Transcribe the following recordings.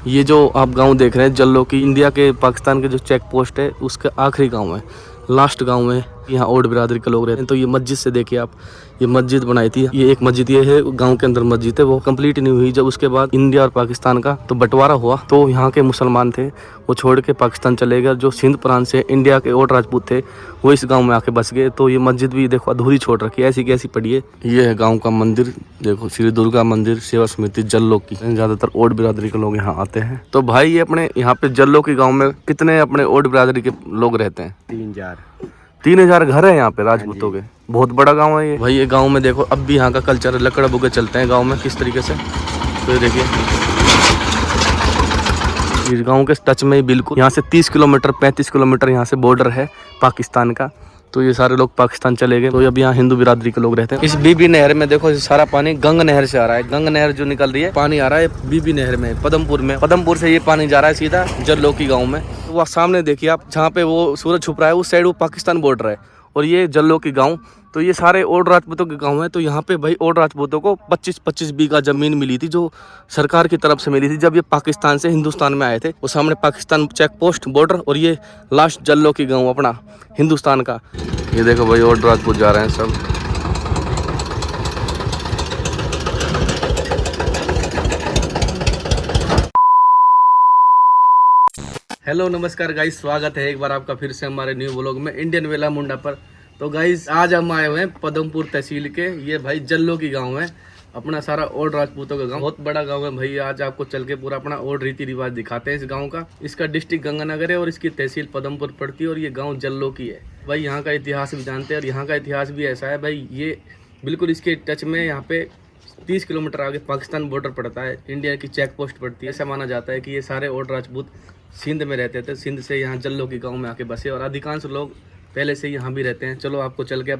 ये जो आप गांव देख रहे हैं जल्लो की, इंडिया के पाकिस्तान के जो चेक पोस्ट है उसके आखिरी गांव है, लास्ट गांव में यहाँ ओड बिरादरी के लोग रहते हैं। तो ये मस्जिद से देखिए आप, ये मस्जिद बनाई थी, ये एक मस्जिद ये है गांव के अंदर मस्जिद है, वो कंप्लीट नहीं हुई। जब उसके बाद इंडिया और पाकिस्तान का तो बंटवारा हुआ तो यहाँ के मुसलमान थे वो छोड़ के पाकिस्तान चले गए। जो सिंध प्रांत से इंडिया के ओड राजपूत थे वो इस गाँव में आके बस गए। तो ये मस्जिद भी देखो अधूरी छोड़ रखी है, ऐसी की ऐसी पड़ी है। ये है गाँव का मंदिर, देखो श्री दुर्गा मंदिर सेवा समिति जल्लो की। ज्यादातर ओड बिरादरी के लोग यहाँ आते हैं। तो भाई ये अपने यहाँ पे जल्लो के गाँव में कितने अपने ओड बिरादरी के लोग रहते हैं? 3,000 घर है यहाँ पे राजपूतों के। बहुत बड़ा गांव है ये भाई। ये गांव में देखो अब भी यहाँ का कल्चर लकड़ बुगे चलते हैं गांव में किस तरीके से। तो ये देखिए इस गांव के टच में ही बिल्कुल यहाँ से 30 किलोमीटर 35 किलोमीटर यहाँ से बॉर्डर है पाकिस्तान का। तो ये सारे लोग पाकिस्तान चले गए। तो अब यहाँ हिंदू बिरादरी के लोग रहते हैं। इस बीबी नहर में देखो सारा पानी गंग नहर से आ रहा है। गंग नहर जो निकल रही है पानी आ रहा है बीबी नहर में, पदमपुर में। पदमपुर से ये पानी जा रहा है सीधा जल्लो की गाँव में। तो वह सामने देखिए आप, जहाँ पे वो सूरज छुप रहा है उस साइड वो पाकिस्तान बॉर्डर है और ये जल्लो की गांव। तो ये सारे ओड राजपूतों के गांव है। तो यहाँ पे भाई ओड राजपूतों को 25-25 बीघा जमीन मिली थी जो सरकार की तरफ से मिली थी जब ये पाकिस्तान से हिंदुस्तान में आए थे। वो सामने पाकिस्तान चेक पोस्ट बॉर्डर और ये लास्ट जल्लो की गांव अपना हिंदुस्तान का। ये देखो भाई ओड राजपूत जा रहे हैं सब। हेलो नमस्कार गाइस, स्वागत है एक बार आपका फिर से हमारे न्यू व्लॉग में इंडियन वेला मुंडा पर। तो गाइस आज हम आए हुए हैं पदमपुर तहसील के, ये भाई जल्लो की गांव है, अपना सारा ओड राजपूतों का गांव। बहुत बड़ा गांव है भाई। आज आपको चल के पूरा अपना ओड रीति रिवाज दिखाते हैं इस गांव का। इसका डिस्ट्रिक्ट गंगानगर है और इसकी तहसील पदमपुर पड़ती है और ये गाँव जल्लो की है भाई। यहाँ का इतिहास भी जानते हैं और यहाँ का इतिहास भी ऐसा है भाई, ये बिल्कुल इसके टच में यहाँ पे 30 किलोमीटर आगे पाकिस्तान बॉर्डर पड़ता है, इंडिया की चेक पोस्ट पड़ती है। ऐसा माना जाता है कि ये सारे ओड राजपूत सिंध में रहते थे, सिंध से यहाँ जल्लो के गांव में आके बसे और अधिकांश लोग पहले से यहाँ भी रहते हैं। चलो आपको चल के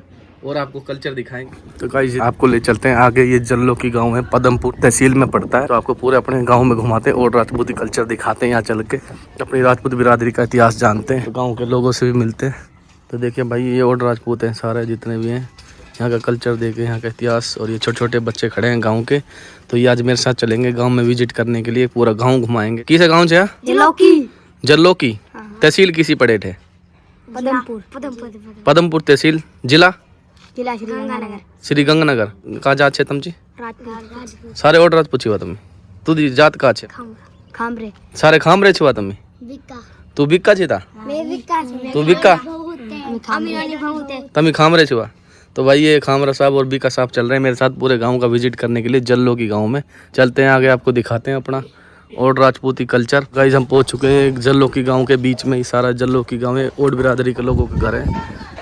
और आपको कल्चर दिखाएंगे। तो गाइस आपको ले चलते हैं आगे। ये जल्लो की गांव है, पदमपुर तहसील में पड़ता है। तो आपको पूरे अपने गांव में घुमाते हैं और राजपूती कल्चर दिखाते हैं। यहाँ चल के अपनी राजपूत बिरादरी का इतिहास जानते हैं, तो गाँव के लोगों से भी मिलते हैं। तो देखिए भाई ये ओड राजपूत हैं सारे जितने भी हैं। यहाँ का कल्चर देखे, यहाँ का इतिहास। और ये छोटे छोटे बच्चे खड़े हैं गांव के। तो ये आज मेरे साथ चलेंगे गांव में विजिट करने के लिए, पूरा गांव घुमाएंगे। किस गांव से? जल्लो की तहसील किसी पड़े थे? पदमपुर तहसील, जिला श्री गंगानगर। कहाँ जात छे तुम जी? सारे ओड राजपूत छुआ तुम? तू जात कहाँ छे? सारे खामरे छुआ तुम? तू बिक्का छे था? तू बिक्का तमी खामरे छुआ? तो भाई ये खामरा साहब और बीका साहब चल रहे हैं मेरे साथ पूरे गांव का विजिट करने के लिए जल्लो की गांव में। चलते हैं आगे, आपको दिखाते हैं अपना ओड राजपूती कल्चर। गाइस हम पहुंच चुके हैं जल्लो की गांव के बीच में ही, सारा जल्लो की गांव है, ओड बिरादरी के लोगों के घर है।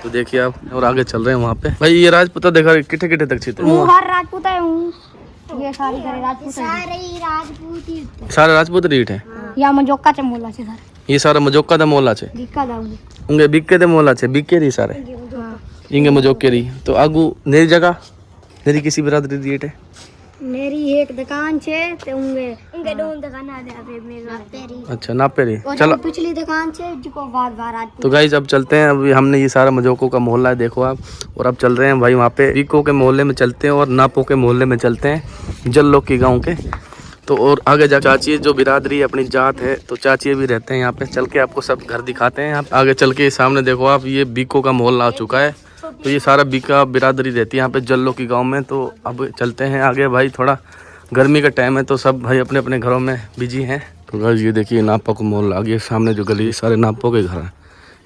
तो देखिए आप, और आगे चल रहे हैं वहाँ पे। भाई ये राजपूत देखा किटे किटे तक छीते सारे राजपूत रीठ है। ये सारा मजोक्का दा मोहल्ला छे, उनके बिक्के दे मोहल्ला छे, बिक्के री सारे इंगे मजोक्के री। तो आगू नेरी जगह नेरी किसी बिरादरी रीठ है? मेरी एक दुकान छे ते उनके दो दुकान आ मेरा। अच्छा नापेरी। चलो पिछली दुकान छे जिको बार आज। तो गाइस अब चलते हैं। अभी हमने ये सारा मजोको का मोहल्ला है देखो आप, और अब चल रहे हैं भाई वहाँ पे बीको के मोहल्ले में चलते हैं और नापो के मोहल्ले में चलते हैं जल्लो की गाँव के। तो और आगे जा चाची जो बिरादरी अपनी जात है तो चाची भी रहते हैं यहाँ पे। चल के आपको सब घर दिखाते हैं। आप आगे चल के सामने देखो आप, ये बीको का मोहल्ला आ चुका है। तो ये सारा बीका बिरादरी रहती है यहाँ पे जल्लो की गांव में। तो अब चलते हैं आगे भाई, थोड़ा गर्मी का टाइम है तो सब भाई अपने अपने घरों में बिजी हैं। तो गाइस ये देखिए नापा को मोहल्ला आ गया सामने, जो गली सारे नापो के घर हैं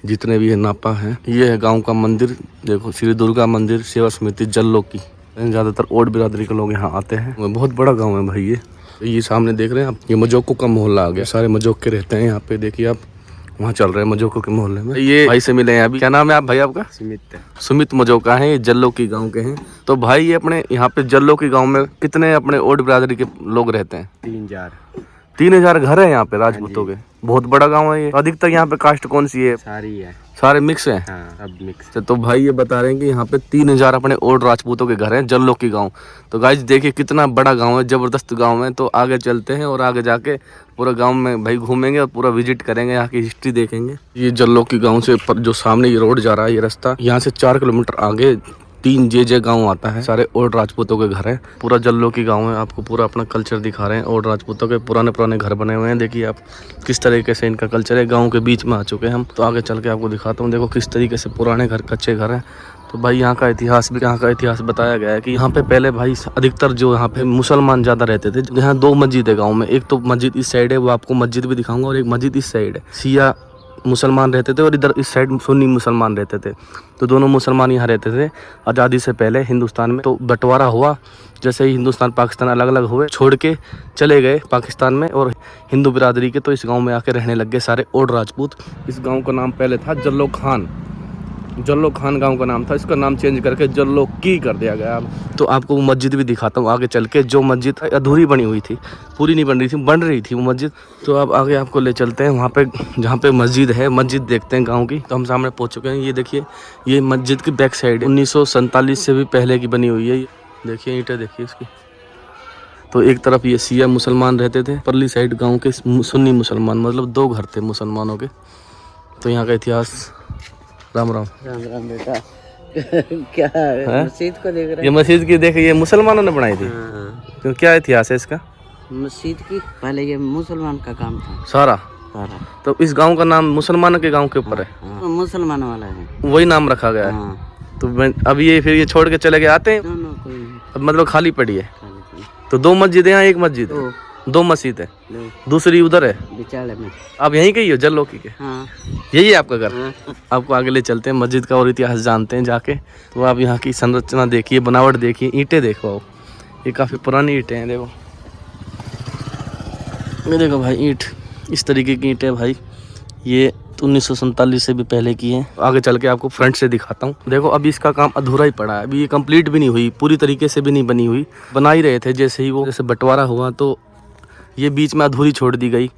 जितने भी है नापा हैं। ये है गांव का मंदिर, देखो श्री दुर्गा मंदिर सेवा समिति जल्लो की। ज़्यादातर ओड बिरादरी के लोग यहाँ आते हैं। बहुत बड़ा गाँव है भाई ये सामने देख रहे हैं आप, ये मजोको का मोहल्ला आ गया। सारे मजोके रहते हैं यहाँ पे, देखिए आप वहाँ चल रहे हैं मजोको के मोहल्ले में। ये भाई से मिले हैं अभी। क्या नाम है आप भाई आपका? सुमित मजोका है, ये जल्लो की गांव के हैं। तो भाई ये अपने यहाँ पे जल्लो की गांव में कितने अपने ओड बिरादरी के लोग रहते हैं? 3,000 घर है यहाँ पे राजपूतों के। बहुत बड़ा गांव है ये। अधिकतर यहाँ पे कास्ट कौन सी है? सारी है, सारे मिक्स हैं। हाँ, सब मिक्स। तो भाई ये बता रहे हैं कि यहाँ पे 3,000 अपने ओड राजपूतों के घर हैं जल्लो की गांव। तो गाइस देखिए कितना बड़ा गांव है, जबरदस्त गांव है। तो आगे चलते हैं और आगे जाके पूरा गांव में भाई घूमेंगे और पूरा विजिट करेंगे, यहाँ की हिस्ट्री देखेंगे। ये जल्लो की गांव से जो सामने ये रोड जा रहा है, ये रास्ता यहाँ से 4 किलोमीटर आगे 3 जे गांव आता है, सारे ओल्ड राजपूतों के घर हैं। पूरा जल्लोकी गांव है, आपको पूरा अपना कल्चर दिखा रहे हैं। ओल्ड राजपूतों के पुराने पुराने घर बने हुए हैं। देखिए आप किस तरीके से इनका कल्चर है। गांव के बीच में आ चुके हैं हम, तो आगे चल के आपको दिखाता हूँ। देखो किस तरीके से पुराने घर, कच्चे घर हैं। तो भाई यहाँ का इतिहास बताया गया है कि यहाँ पे पहले भाई अधिकतर जो यहाँ पे मुसलमान ज़्यादा रहते थे। यहाँ 2 मस्जिद है गाँव में, एक तो मस्जिद इस साइड है, वो आपको मस्जिद भी दिखाऊंगा, और एक मस्जिद इस साइड है। शिया मुसलमान रहते थे और इधर इस साइड सुन्नी मुसलमान रहते थे। तो दोनों मुसलमान यहाँ रहते थे आज़ादी से पहले हिंदुस्तान में। तो बंटवारा हुआ, जैसे ही हिंदुस्तान पाकिस्तान अलग अलग हुए, छोड़ के चले गए पाकिस्तान में और हिंदू बिरादरी के तो इस गांव में आके रहने लग गए सारे ओल्ड राजपूत। इस गांव का नाम पहले था जल्लो खान गांव का नाम था। इसका नाम चेंज करके जल्लोकी कर दिया गया। तो आपको वो मस्जिद भी दिखाता हूँ आगे चल के। जो मस्जिद अधूरी बनी हुई थी, पूरी नहीं बन रही थी, बन रही थी वो मस्जिद। तो अब आगे आपको ले चलते हैं वहाँ पे जहाँ पे मस्जिद है, मस्जिद देखते हैं गांव की। तो हम सामने पहुँच चुके हैं। ये देखिए, ये मस्जिद की बैक साइड 1947 से भी पहले की बनी हुई है। देखिए ईंटें देखिए इसकी। तो एक तरफ ये शिया मुसलमान रहते थे, परली साइड गाँव के सुन्नी मुसलमान, मतलब 2 घर थे मुसलमानों के। तो यहाँ का इतिहास। राम राम। राम राम बेटा। क्या है? मस्जिद को देख रहे ये मस्जिद की देख, ये मुसलमानों ने बनाई थी। हैं? तो क्या इतिहास है इसका? मस्जिद की पहले ये मुसलमान का काम था सारा। सारा। तो इस गांव का नाम मुसलमानों के गांव के ऊपर है। हाँ, मुसलमान वाला है, वही नाम रखा गया है। हाँ। तो अब ये फिर ये छोड़ के चले गए, आते हैं कोई नहीं, अब मतलब खाली पड़ी है। खाली पड़ी। तो 2 मस्जिद है यहाँ, एक मस्जिद है, 2 मस्जिद है, दूसरी उधर है। बिचाले में। आप यहीं के ही हो, जल्लोकी के? हाँ। यही है आपका घर? हाँ। आपको आगे ले चलते हैं, मस्जिद का और इतिहास जानते हैं जाके। तो आप यहाँ की संरचना देखिए, बनावट देखिए, ईंटें देखो। ये काफ़ी पुरानी ईंटें हैं। देखो ये देखो भाई, ईंट इस तरीके की ईंटें भाई। ये 1947 से भी पहले की है। आगे चल के आपको फ्रंट से दिखाता हूँ। देखो अभी इसका काम अधूरा ही पड़ा है, अभी ये कंप्लीट भी नहीं हुई, पूरी तरीके से भी नहीं बनी हुई। बना ही रहे थे, जैसे ही वो जैसे बंटवारा हुआ तो ये बीच में अधूरी छोड़ दी गई।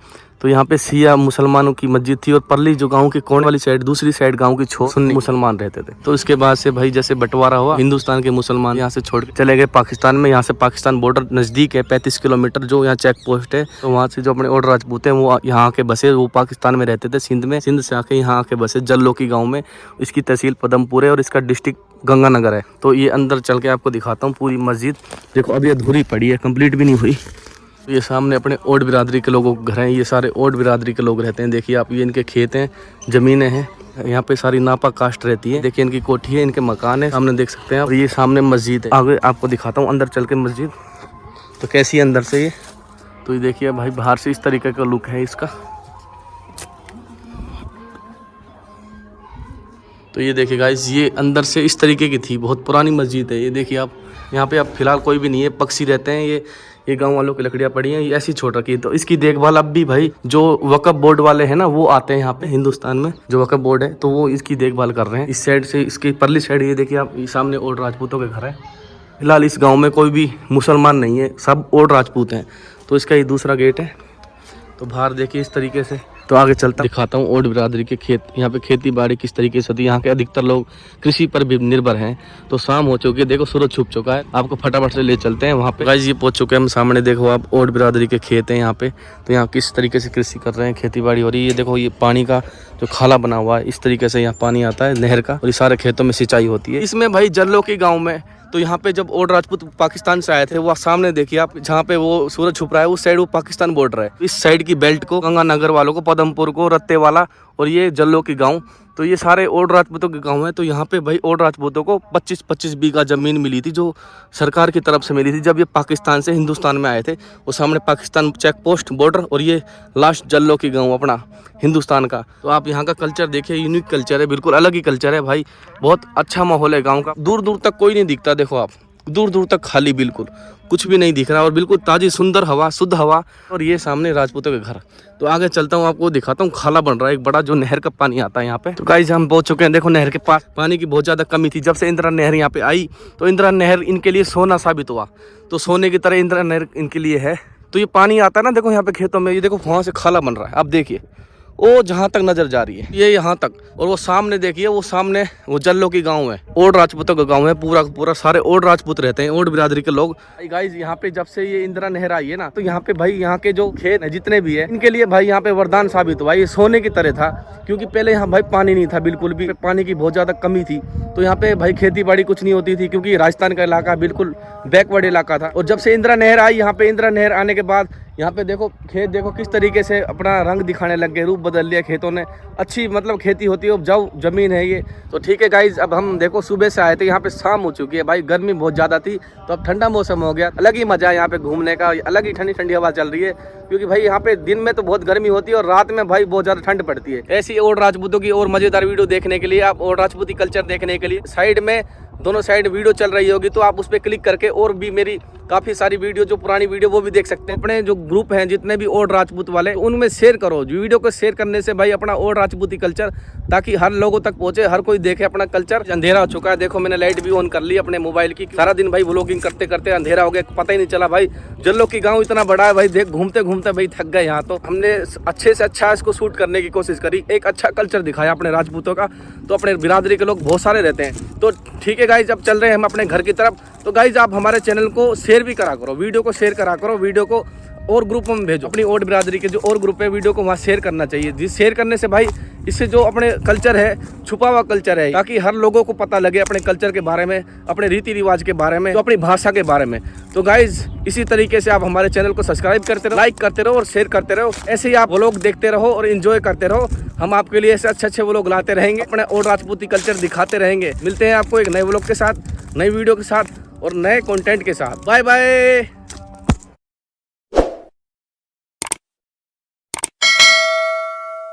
तो यहाँ पे शिया मुसलमानों की मस्जिद थी और परली जो गांव के कोने वाली साइड, दूसरी साइड गांव की छोर सुन्नी मुसलमान रहते थे। तो इसके बाद से भाई जैसे बंटवारा हुआ, हिंदुस्तान के मुसलमान यहाँ से छोड़ के चले गए पाकिस्तान में। यहाँ से पाकिस्तान बॉर्डर नज़दीक है, 35 किलोमीटर जो यहाँ चेक पोस्ट है। तो वहाँ से जो अपने ओल्ड राजपूत हैं वो यहाँ आके बसे। वो पाकिस्तान में रहते थे, सिंध में, सिंध से आके यहाँ आके बसे जल्लोकी गाँव में। इसकी तहसील पदमपुर है और इसका डिस्ट्रिक्ट गंगानगर है। तो ये अंदर चल के आपको दिखाता हूँ पूरी मस्जिद। देखो अभी अधूरी पड़ी है, कंप्लीट भी नहीं हुई। ये सामने अपने ओल्ड बिरादरी के लोगों के घर हैं। ये सारे ओल्ड बिरादरी के लोग रहते हैं। देखिए आप, ये इनके खेत हैं, ज़मीनें हैं। यहाँ पे सारी नापा कास्ट रहती है। देखिए इनकी कोठी है, इनके मकान है, सामने देख सकते हैं। और ये सामने मस्जिद है। आगे आपको दिखाता हूँ अंदर चल के मस्जिद तो कैसी है अंदर से ये। तो ये देखिए भाई, बाहर से इस तरीके का लुक है इसका। तो ये देखिए गाइस, ये अंदर से इस तरीके की थी, बहुत पुरानी मस्जिद है। ये देखिए आप, यहाँ पे अब फिलहाल कोई भी नहीं है, पक्षी रहते हैं। ये गांव वालों की लकड़ियाँ पड़ी हैं, ये ऐसी छोड़ रखी है। तो इसकी देखभाल अब भी भाई जो वक्फ बोर्ड वाले हैं ना, वो आते हैं यहाँ पे हिंदुस्तान में, जो वक्फ बोर्ड है, तो वो इसकी देखभाल कर रहे हैं। इस साइड से, इसकी परली साइड ये देखिए आप, ये सामने ओल्ड राजपूतों के घर है। फिलहाल इस गाँव में कोई भी मुसलमान नहीं है, सब ओल्ड राजपूत हैं। तो इसका ये दूसरा गेट है। तो बाहर देखिए इस तरीके से। तो आगे चलता दिखाता हूँ ओल्ड बिरादरी के खेत। यहाँ पे खेती बाड़ी किस तरीके से होती है। यहाँ के अधिकतर लोग कृषि पर भी निर्भर हैं। तो शाम हो चुकी है, देखो सूरज छुप चुका है। आपको फटाफट से ले चलते हैं वहाँ पे। गाइस ये पहुँच चुके हैं हम सामने। देखो आप, ओल्ड बिरादरी के खेत हैं यहाँ पे। तो यहाँ किस तरीके से कृषि कर रहे हैं, खेती बाड़ी हो रही है। ये देखो, ये पानी का जो खाला बना हुआ है, इस तरीके से यहाँ पानी आता है नहर का, और ये सारे खेतों में सिंचाई होती है। इसमें भाई जल्लोकी गाँव में, तो यहाँ पे जब ओल्ड राजपूत पाकिस्तान से आए थे, वो सामने देखिए आप, जहाँ पे वो सूरज छुप रहा है, उस साइड वो पाकिस्तान बॉर्डर है। इस साइड की बेल्ट को गंगानगर वालों को, पदमपुर को, रत्ते वाला और ये जल्लोकी गांव, तो ये सारे ओल्ड राजपूतों के गांव हैं। तो यहाँ पे भाई ओल्ड राजपूतों को 25-25 बीघा जमीन मिली थी, जो सरकार की तरफ से मिली थी जब ये पाकिस्तान से हिंदुस्तान में आए थे। वो सामने पाकिस्तान चेक पोस्ट बॉर्डर, और ये लास्ट जल्लोकी गांव अपना हिंदुस्तान का। तो आप यहाँ का कल्चर देखिए, यूनिक कल्चर है, बिल्कुल अलग ही कल्चर है भाई। बहुत अच्छा माहौल है गाँव का। दूर दूर तक कोई नहीं दिखता। देखो आप, दूर दूर तक खाली, बिल्कुल कुछ भी नहीं दिख रहा, और बिल्कुल ताज़ी सुंदर हवा, शुद्ध हवा। और ये सामने राजपूतों के घर। तो आगे चलता हूँ, आपको दिखाता हूँ। खाला बन रहा है एक बड़ा, जो नहर का पानी आता है यहाँ पे। तो गाइस हम पहुँच चुके हैं। देखो नहर के पास पानी की बहुत ज़्यादा कमी थी। जब से इंदिरा नहर यहाँ पे आई, तो इंदिरा नहर इनके लिए सोना साबित हुआ। तो सोने की तरह इंदिरा नहर इनके लिए है। तो ये पानी आता है ना, देखो यहाँ पे खेतों में, ये देखो वहाँ से खाला बन रहा है। आप देखिए वो जहाँ तक नजर जा रही है ये यहाँ तक, और वो सामने देखिए, वो सामने वो जल्लो की गांव है, ओड राजपूतों का गांव है, पूरा पूरा सारे ओड राजपूत रहते हैं, ओड बिरादरी के लोग। गाइस यहाँ पे जब से ये इंदिरा नहर आई है ना, तो यहाँ पे भाई यहाँ के जो खेत है जितने भी है, इनके लिए भाई यहाँ पे वरदान साबित हुआ, ये सोने की तरह था। क्योंकि पहले यहाँ भाई पानी नहीं था, बिल्कुल भी पानी की बहुत ज्यादा कमी थी, तो यहाँ पे भाई खेती बाड़ी कुछ नहीं होती थी, क्योंकि राजस्थान का इलाका बिल्कुल बैकवर्ड इलाका था। और जब से इंदिरा नहर आई, यहाँ पे इंदिरा नहर आने के बाद यहाँ पे देखो खेत देखो किस तरीके से अपना रंग दिखाने लग गए, रूप बदल लिया खेतों ने, अच्छी मतलब खेती होती है, उपजाऊ जमीन है ये। तो ठीक है गाइज, अब हम देखो सुबह से आए थे, यहाँ पे शाम हो चुकी है भाई, गर्मी बहुत ज्यादा थी, तो अब ठंडा मौसम हो गया, अलग ही मजा है यहाँ पे घूमने का, अलग ही ठंडी ठंडी हवा चल रही है। क्योंकि भाई यहाँ पे दिन में तो बहुत गर्मी होती है और रात में भाई बहुत ज्यादा ठंड पड़ती है। ऐसी ओड राजपूतों की और मजेदार वीडियो देखने के लिए, आप ओड राजपूती कल्चर देखने के लिए साइड में दोनों साइड वीडियो चल रही होगी, तो आप उस पर क्लिक करके और भी मेरी काफी सारी वीडियो, जो पुरानी वीडियो वो भी देख सकते हैं। अपने जो ग्रुप हैं जितने भी ओड राजपूत वाले, उनमें शेयर करो, वीडियो को शेयर करने से भाई अपना ओड राजपूती कल्चर ताकि हर लोगों तक पहुंचे, हर कोई देखे अपना कल्चर। अंधेरा हो चुका है, देखो मैंने लाइट भी ऑन कर ली अपने मोबाइल की, सारा दिन भाई व्लॉगिंग करते करते अंधेरा हो गया, पता ही नहीं चला भाई। जल्लो की गाँव इतना बड़ा है भाई, देख घूमते घूमते भाई थक गए यहाँ। तो हमने अच्छे से अच्छा इसको शूट करने की कोशिश करी, एक अच्छा कल्चर दिखाया अपने राजपूतों का। तो अपने बिरादरी के लोग बहुत सारे रहते हैं। तो ठीक है गाइज, अब चल रहे हैं हम अपने घर की तरफ। तो गाइज आप हमारे चैनल को शेयर भी करा करो, वीडियो को शेयर करा करो, वीडियो को और ग्रुप में भेजो, अपनी ओड बिरादरी के जो और ग्रुप है वीडियो को वहाँ शेयर करना चाहिए। जिस शेयर करने से भाई इससे जो अपने कल्चर है, छुपा हुआ कल्चर है, ताकि हर लोगों को पता लगे अपने कल्चर के बारे में, अपने रीति रिवाज के बारे में, तो अपनी भाषा के बारे में। तो गाइज इसी तरीके से आप हमारे चैनल को सब्सक्राइब करते रहो, लाइक करते रहो और शेयर करते रहो। ऐसे ही आप व्लॉग देखते रहो और एंजॉय करते रहो। हम आपके लिए ऐसे अच्छे अच्छे व्लॉग लाते रहेंगे, अपने ओड राजपूती कल्चर दिखाते रहेंगे। मिलते हैं आपको एक नए व्लॉग के साथ, नई वीडियो के साथ और नए कंटेंट के साथ। Bye bye.